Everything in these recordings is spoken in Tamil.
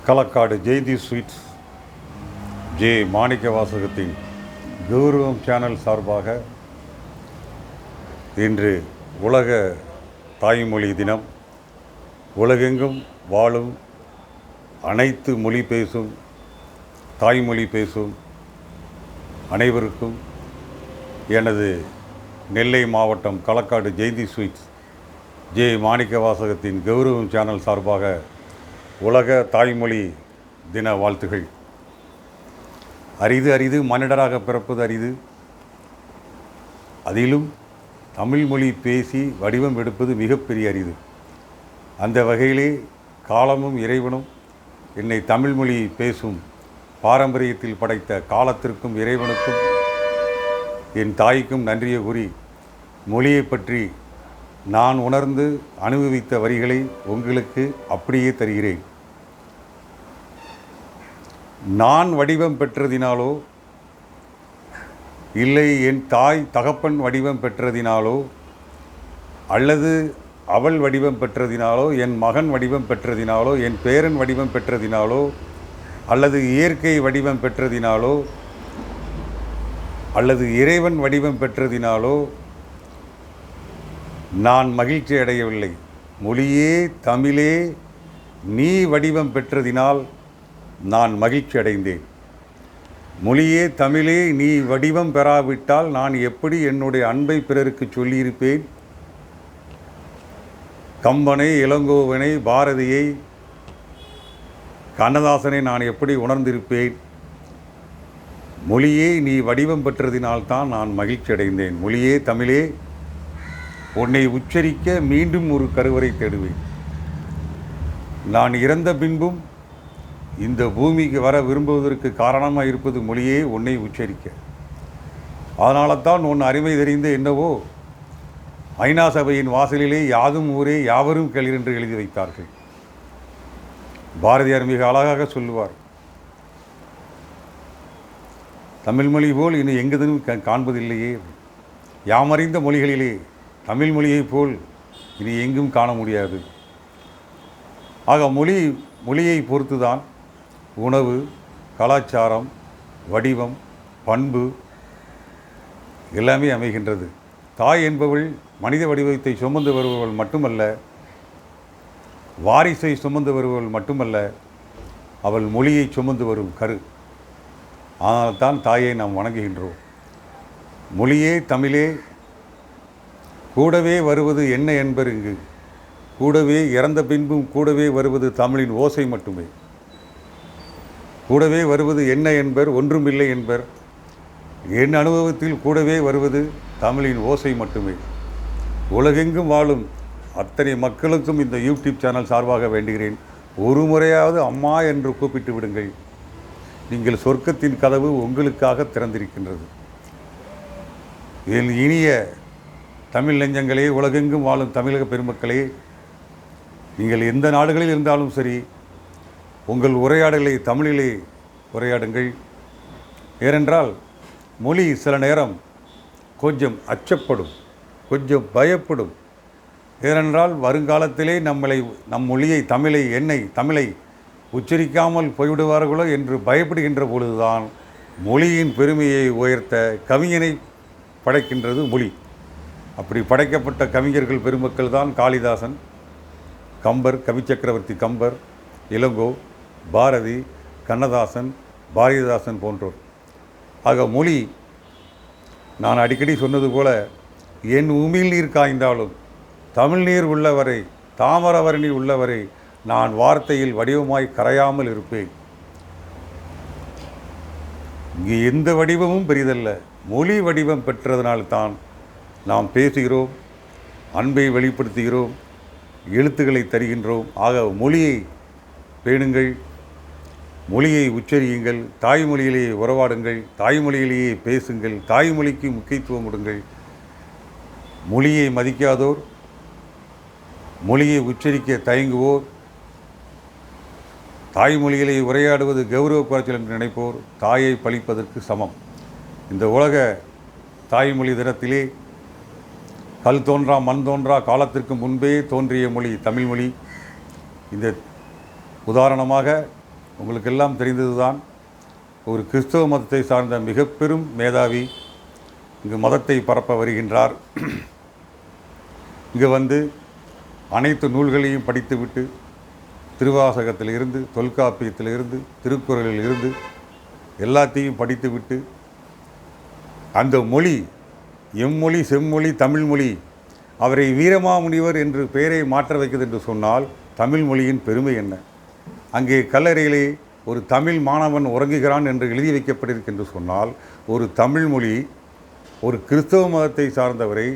களக்காடு ஜெயந்தி ஸ்வீட்ஸ் ஜே மாணிக்கவாசகத்தின் கௌரவம் சேனல் சார்பாக இன்று உலக தாய்மொழி தினம். உலகெங்கும் வாழும் அனைத்து மொழி பேசும் தாய்மொழி பேசும் அனைவருக்கும் எனது நெல்லை மாவட்டம் களக்காடு ஜெயந்தி ஸ்வீட்ஸ் ஜே மாணிக்கவாசகத்தின் கௌரவம் சேனல் சார்பாக உலக தாய்மொழி தின வாழ்த்துகள். அரிது மனிதராக பிறப்பது அரிது. அதிலும் தமிழ் மொழி பேசி வடிவம் எடுப்பது மிகப்பெரிய அரிது. அந்த வகையிலே காலமும் இறைவனும் என்னை தமிழ் மொழி பேசும் பாரம்பரியத்தில் படைத்த காலத்திற்கும் இறைவனுக்கும் என் தாய்க்கும் நன்றியை கூறி மொழியை பற்றி நான் உணர்ந்து அனுபவித்த வரிகளை உங்களுக்கு அப்படியே தருகிறேன். நான் வடிவம் பெற்றதினாலோ இல்லை என் தாய் தகப்பன் வடிவம் பெற்றதினாலோ அல்லது அவள் வடிவம் பெற்றதினாலோ என் மகன் வடிவம் பெற்றதினாலோ என் பேரன் வடிவம் பெற்றதினாலோ அல்லது இயற்கை வடிவம் பெற்றதினாலோ அல்லது இறைவன் வடிவம் பெற்றதினாலோ நான் மகிழ்ச்சி அடையவில்லை. மொழியே தமிழே நீ வடிவம் பெற்றதினால் நான் மகிழ்ச்சி அடைந்தேன். மொழியே தமிழே நீ வடிவம் பெறாவிட்டால் நான் எப்படி என்னுடைய அன்பை பிறருக்கு சொல்லியிருப்பேன்? கம்பனை, இளங்கோவனை, பாரதியை, கண்ணதாசனை நான் எப்படி உணர்ந்திருப்பேன்? மொழியே நீ வடிவம் பெற்றதினால்தான் நான் மகிழ்ச்சி அடைந்தேன். மொழியே தமிழே உன்னை உச்சரிக்க மீண்டும் ஒரு கருவறை தேடுவேன். நான் இறந்த பின்பும் இந்த பூமிக்கு வர விரும்புவதற்கு காரணமாக இருப்பது மொழியே உன்னை உச்சரிக்க. அதனால தான் உன் அருமை தெரிந்து என்னவோ ஐநா சபையின் வாசலிலே யாதும் ஊரே யாவரும் கேளீர் என்று எழுதி வைத்தார்கள். பாரதியார் மிக அழகாக சொல்லுவார், தமிழ் மொழி போல் இன்னும் எங்குதனும் காண்பதில்லையே. யாமறிந்த மொழிகளிலே தமிழ் மொழியைப் போல் இனி எங்கும் காண முடியாது. ஆக மொழியை பொறுத்துதான் உணவு, கலாச்சாரம், வடிவம், பண்பு எல்லாமே அமைகின்றது. தாய் என்பவள் மனித வடிவத்தை சுமந்து வருபவள் மட்டுமல்ல, வாரிசை சுமந்து வருபவள் மட்டுமல்ல, அவள் மொழியை சுமந்து வரும் கரு. ஆனால் தான் தாயை நாம் வணங்குகின்றோம். மொழியே தமிழே கூடவே வருவது என்ன என்பர் இங்கு, கூடவே இறந்த பின்பும் கூடவே வருவது தமிழின் ஓசை மட்டுமே. கூடவே வருவது என்ன என்பர், ஒன்றுமில்லை என்பர். என் அனுபவத்தில் கூடவே வருவது தமிழின் ஓசை மட்டுமே. உலகெங்கும் வாழும் அத்தனை மக்களுக்கும் இந்த யூடியூப் சேனல் சார்பாக வேண்டுகிறேன், ஒரு முறையாவது அம்மா என்று கூப்பிட்டு விடுங்கள். நீங்கள் சொர்க்கத்தின் கதவு உங்களுக்காக திறந்திருக்கின்றது. இதில் இனிய தமிழ் நெஞ்சங்களே, உலகெங்கும் வாழும் தமிழக பெருமக்களே, நீங்கள் எந்த நாடுகளில் இருந்தாலும் சரி, உங்கள் உரையாடலை தமிழிலே உரையாடுங்கள். ஏனென்றால் மொழி சில நேரம் கொஞ்சம் அச்சப்படும், கொஞ்சம் பயப்படும். ஏனென்றால் வருங்காலத்திலே நம் மொழியை தமிழை உச்சரிக்காமல் போய்விடுவார்களோ என்று பயப்படுகின்ற பொழுதுதான் மொழியின் பெருமையை உயர்த்த கவிஞனை படைக்கின்றது மொழி. அப்படி படைக்கப்பட்ட கவிஞர்கள் பெருமக்கள் தான் காளிதாசன், கம்பர், கவிச்சக்கரவர்த்தி கம்பர், இளங்கோ, பாரதி, கண்ணதாசன், பாரதிதாசன் போன்றோர். ஆக மொழி, நான் அடிக்கடி சொன்னது போல, என் உமிழ் நீர் காய்ந்தாலும் தமிழ் நீர் உள்ளவரை, தாமரவரணி உள்ளவரை நான் வார்த்தையில் வடிவமாய் கரையாமல் இருப்பேன். இங்கே எந்த வடிவமும் பெரிதல்ல, மொழி வடிவம் பெற்றதனால்தான் நாம் பேசுகிறோம், அன்பை வெளிப்படுத்துகிறோம், எழுத்துக்களை தருகின்றோம். ஆக மொழியை பேணுங்கள், மொழியை உச்சரியுங்கள், தாய்மொழியிலேயே உறவாடுங்கள், தாய்மொழியிலேயே பேசுங்கள், தாய்மொழிக்கு முக்கியத்துவம் கொடுங்கள். மொழியை மதிக்காதோர், மொழியை உச்சரிக்க தயங்குவோர், தாய்மொழியிலே உரையாடுவது கௌரவ குறைச்சல் என்று நினைப்போர் தாயை பழிப்பதற்கு சமம். இந்த உலக தாய்மொழி தினத்திலே கல் தோன்றா மண் தோன்றா காலத்திற்கு முன்பே தோன்றிய மொழி தமிழ்மொழி. இந்த உதாரணமாக உங்களுக்கெல்லாம் தெரிந்ததுதான், ஒரு கிறிஸ்தவ மதத்தை சார்ந்த மிக பெரும் மேதாவி இங்கு மதத்தை பரப்ப வருகின்றார். இங்கே வந்து அனைத்து நூல்களையும் படித்துவிட்டு திருவாசகத்திலிருந்து, தொல்காப்பியத்திலிருந்து, திருக்குறளில் இருந்து எல்லாத்தையும் படித்துவிட்டு அந்த மொழி எம்மொழி செம்மொழி தமிழ்மொழி அவரை வீரமாமுனிவர் என்று பெயரை மாற்ற வைக்கிறது என்று சொன்னால் தமிழ் மொழியின் பெருமை என்ன? அங்கே கல்லறையிலே ஒரு தமிழ் மாணவன் உறங்குகிறான் என்று எழுதி வைக்கப்பட்டிருக்கு சொன்னால் ஒரு தமிழ் மொழி ஒரு கிறிஸ்தவ மதத்தை சார்ந்தவரை,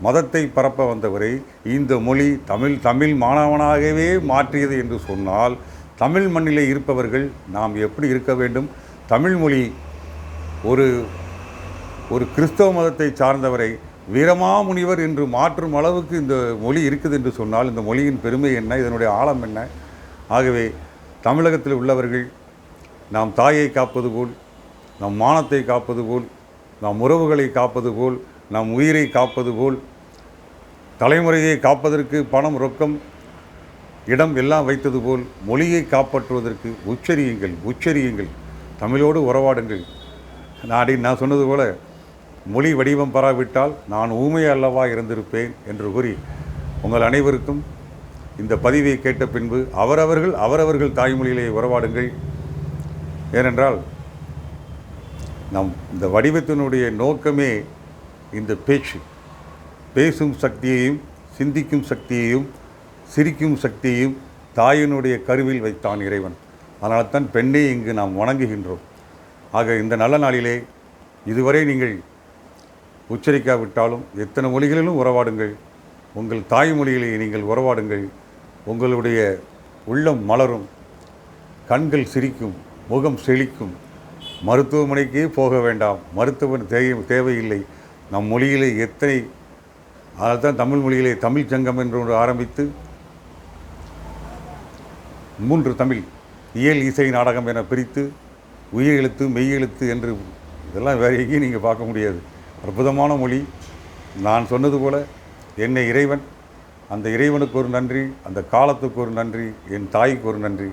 மதத்தை பரப்ப வந்தவரை இந்த மொழி தமிழ் மாணவனாகவே மாற்றியது என்று சொன்னால் தமிழ் மண்ணிலே இருப்பவர்கள் நாம் எப்படி இருக்க வேண்டும்? தமிழ் மொழி ஒரு கிறிஸ்தவ மதத்தை சார்ந்தவரை வீரமாமுனிவர் என்று மாற்றும் அளவுக்கு இந்த மொழி இருக்குது என்று சொன்னால் இந்த மொழியின் பெருமை என்ன, இதனுடைய ஆழம் என்ன? ஆகவே தமிழகத்தில் உள்ளவர்கள் நாம் தாயை காப்பது போல், நம் மானத்தை காப்பது போல், நம் உறவுகளை காப்பது போல், நம் உயிரை காப்பது போல், தலைமுறையை காப்பதற்கு பணம், ரொக்கம், இடம் எல்லாம் வைத்தது போல் மொழியை காப்பாற்றுவதற்கு உச்சரியுங்கள், தமிழோடு உறவாடுங்கள். நான் சொன்னது போல மொழி வடிவம் பெறாவிட்டால் நான் ஊமை அல்லவா இருந்திருப்பேன் என்று கூறி உங்கள் அனைவருக்கும் இந்த பதிவை கேட்ட பின்பு அவரவர்கள் தாய்மொழியிலே உறவாடுங்கள். ஏனென்றால் இந்த வடிவத்தினுடைய நோக்கமே இந்த பேசும் சக்தியையும், சிந்திக்கும் சக்தியையும், சிரிக்கும் சக்தியையும் தாயினுடைய கருவில் வைத்தான் இறைவன். அதனால்தான் பெண்ணை இங்கு நாம் வணங்குகின்றோம். ஆக இந்த நல்ல நாளிலே இதுவரை நீங்கள் உச்சரிக்காவிட்டாலும் எத்தனை மொழிகளிலும் உறவாடுங்கள், உங்கள் தாய்மொழியிலே நீங்கள் உறவாடுங்கள். உங்களுடைய உள்ளம் மலரும், கண்கள் சிரிக்கும், முகம் செழிக்கும். மருத்துவமனைக்கே போக வேண்டாம், மருத்துவன் தேவையில்லை. நம் மொழியிலே அதைத்தான் தமிழ் மொழியிலே தமிழ் சங்கம் என்று ஒன்று ஆரம்பித்து 3 தமிழ் இயல், இசை, நாடகம் என பிரித்து உயிர் எழுத்து, மெய் எழுத்து என்று இதெல்லாம் வேறு எங்கேயும் நீங்கள் பார்க்க முடியாது. அற்புதமான மொழி. நான் சொன்னது போல என்னை இறைவன், அந்த இறைவனுக்கு ஒரு நன்றி, அந்த காலத்துக்கு ஒரு நன்றி, என் தாய்க்கு ஒரு நன்றி.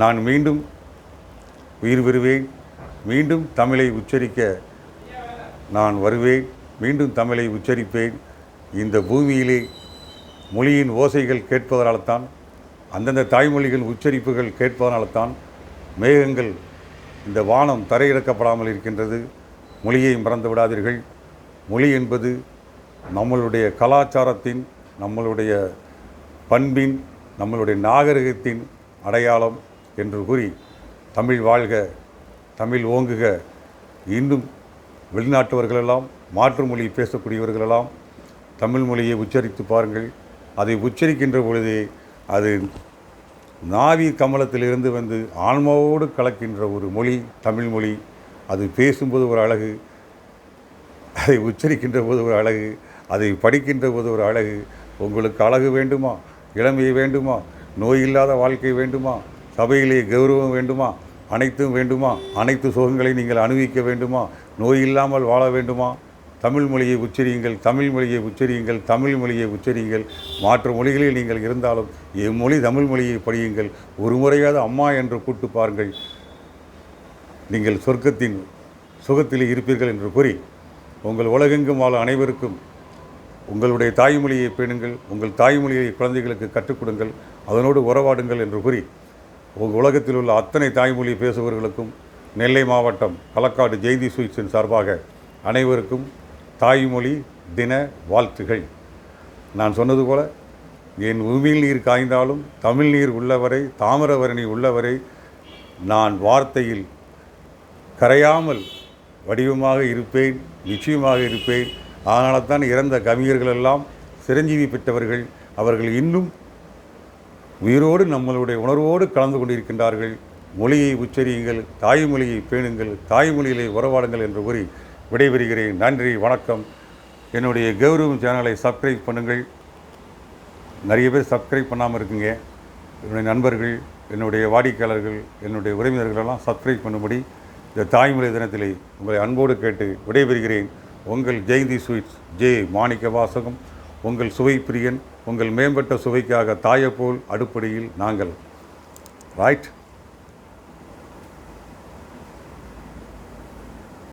நான் மீண்டும் உயிர் பெறுவேன், மீண்டும் தமிழை உச்சரிக்க நான் வருவேன், மீண்டும் தமிழை உச்சரிப்பேன். இந்த பூமியிலே மொழியின் ஓசைகள் கேட்பதனால்தான், அந்தந்த தாய்மொழிகள் உச்சரிப்புகள் கேட்பதனால்தான் மேகங்கள், இந்த வானம் தரையிறக்கப்படாமல் இருக்கின்றது. மொழியை மறந்து விடாதீர்கள். மொழி என்பது நம்மளுடைய கலாச்சாரத்தின், நம்மளுடைய பண்பின், நம்மளுடைய நாகரிகத்தின் அடையாளம் என்று கூறி தமிழ் வாழ்க, தமிழ் ஓங்குக. இன்னும் வெளிநாட்டவர்களெல்லாம், மாற்று மொழி பேசக்கூடியவர்களெல்லாம் தமிழ் மொழியை உச்சரித்து பாருங்கள். அதை உச்சரிக்கின்ற பொழுதே அது நாவி கமலத்திலிருந்து வந்து ஆன்மாவோடு கலக்கின்ற ஒரு மொழி தமிழ் மொழி. அது பேசும்போது ஒரு அழகு, அதை உச்சரிக்கின்ற போது ஒரு அழகு, அதை படிக்கின்ற போது ஒரு அழகு. உங்களுக்கு அழகு வேண்டுமா, இளமை வேண்டுமா, நோய் இல்லாத வாழ்க்கை வேண்டுமா, சபையிலே கௌரவம் வேண்டுமா, அனைத்தும் வேண்டுமா, அனைத்து சுகங்களை நீங்கள் அனுபவிக்க வேண்டுமா, நோய் இல்லாமல் வாழ வேண்டுமா, தமிழ் மொழியை உச்சரியுங்கள், தமிழ் மொழியை உச்சரியுங்கள், தமிழ் மொழியை உச்சரியுங்கள். மாற்று மொழிகளில் நீங்கள் இருந்தாலும் எம்மொழி தமிழ் மொழியை படியுங்கள். ஒரு முறையாவது அம்மா என்று கூட்டு பாருங்கள், நீங்கள் சொர்க்கத்தின் சுகத்தில் இருப்பீர்கள் என்று கூறி உங்கள் உலகெங்கும் வாழ அனைவருக்கும் உங்களுடைய தாய்மொழியை பேணுங்கள், உங்கள் தாய்மொழியை குழந்தைகளுக்கு கற்றுக் கொடுங்கள், அதனோடு உறவாடுங்கள் என்று கூறி உங்கள் உலகத்தில் உள்ள அத்தனை தாய்மொழி பேசுபவர்களுக்கும் நெல்லை மாவட்டம் களக்காடு ஜெயந்தி ஸ்வீட்ஸின் சார்பாக அனைவருக்கும் தாய்மொழி தின வாழ்த்துகள். நான் சொன்னது போல என் உமிழ் நீர் காய்ந்தாலும் தமிழ் நீர் உள்ளவரை, தாமிரபரணி உள்ளவரை நான் வார்த்தையில் கரையாமல் வடிவமாக இருப்பேன், நிச்சயமாக இருப்பேன். அதனால தான் இறந்த கவிஞர்களெல்லாம் சிரஞ்சீவி பெற்றவர்கள். அவர்கள் இன்னும் உயிரோடு நம்மளுடைய உணர்வோடு கலந்து கொண்டிருக்கின்றார்கள். மொழியை உச்சரியுங்கள், தாய்மொழியை பேணுங்கள், தாய்மொழியிலே உறவாடுங்கள் என்று கூறி விடைபெறுகிறேன். நன்றி, வணக்கம். என்னுடைய கௌரவம் சேனலை சப்ஸ்கிரைப் பண்ணுங்கள். நிறைய பேர் சப்ஸ்கிரைப் பண்ணாமல் இருக்குங்க. என்னுடைய நண்பர்கள், என்னுடைய வாடிக்கையாளர்கள், என்னுடைய உறவினர்களெல்லாம் சப்ஸ்கிரைப் பண்ணும்படி இந்த தாய்மொழி தினத்திலே உங்களை அன்போடு கேட்டு விடைபெறுகிறேன். உங்கள் ஜெயந்தி ஸ்வீட்ஸ் மாணிக்க வாசகம், உங்கள் சுவை பிரியன். உங்கள் மேம்பட்ட சுவைக்காக தாயை போல் அடுப்படியில் நாங்கள். ரைட்.